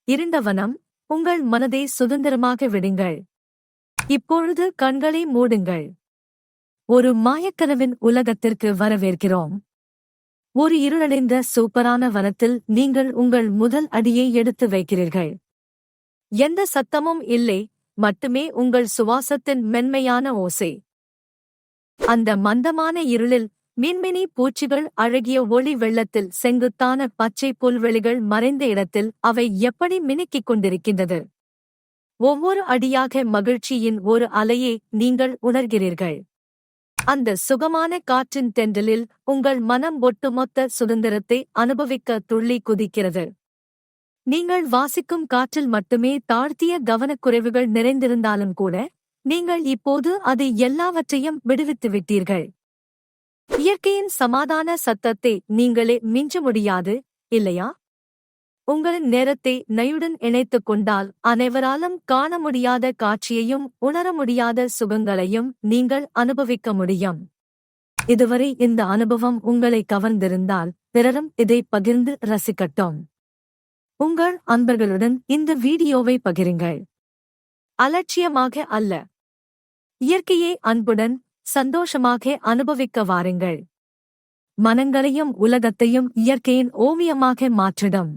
இருண்ட வனம், உங்கள் மனதை சுதந்திரமாக விடுங்கள். இப்பொழுது கண்களை மூடுங்கள். ஒரு மாயக்கனவின் உலகத்திற்கு வரவேற்கிறோம். ஒரு இருளடைந்த சூப்பரான வனத்தில் நீங்கள் உங்கள் முதல் அடியை எடுத்து வைக்கிறீர்கள். எந்த சத்தமும் இல்லை, மட்டுமே உங்கள் சுவாசத்தின் மென்மையான ஓசை. அந்த மந்தமான இருளில் மின்மினி பூச்சிகள் அழகிய ஒளி வெள்ளத்தில் செங்குத்தான பச்சை புல்வெளிகள் மறைந்த இடத்தில் அவை எப்படி மினுக்கிக் கொண்டிருக்கின்றது. ஒவ்வொரு அடியாக மகிழ்ச்சியின் ஒரு அலையை நீங்கள் உணர்கிறீர்கள். அந்த சுகமான காற்றின் தென்றலில் உங்கள் மனம் ஒட்டுமொத்த சுதந்திரத்தை அனுபவிக்க துள்ளி குதிக்கிறது. நீங்கள் வாசிக்கும் காற்றில் மட்டுமே தாழ்த்திய கவனக்குறைவுகள் நிறைந்திருந்தாலும் கூட, நீங்கள் இப்போது அதை எல்லாவற்றையும் விடுவித்து விட்டீர்கள். இயற்கையின் சமாதான சத்தத்தை நீங்களே மிஞ்ச முடியாது, இல்லையா? உங்களின் நேரத்தை நையுடன் இணைத்துக் கொண்டால் அனைவராலும் காண முடியாத காட்சியையும் உணர முடியாத சுகங்களையும் நீங்கள் அனுபவிக்க முடியும். இதுவரை இந்த அனுபவம் உங்களை கவர்ந்திருந்தால் பிறரும் இதை பகிர்ந்து ரசிக்கட்டும். உங்கள் அன்பர்களுடன் இந்த வீடியோவை பகிருங்கள். அலட்சியமாக அல்ல, இயற்கையை அன்புடன் சந்தோஷமாக அனுபவிக்க வாருங்கள். மனங்களையும் உலகத்தையும் இயற்கையின் ஓவியமாக மாற்றிடும்.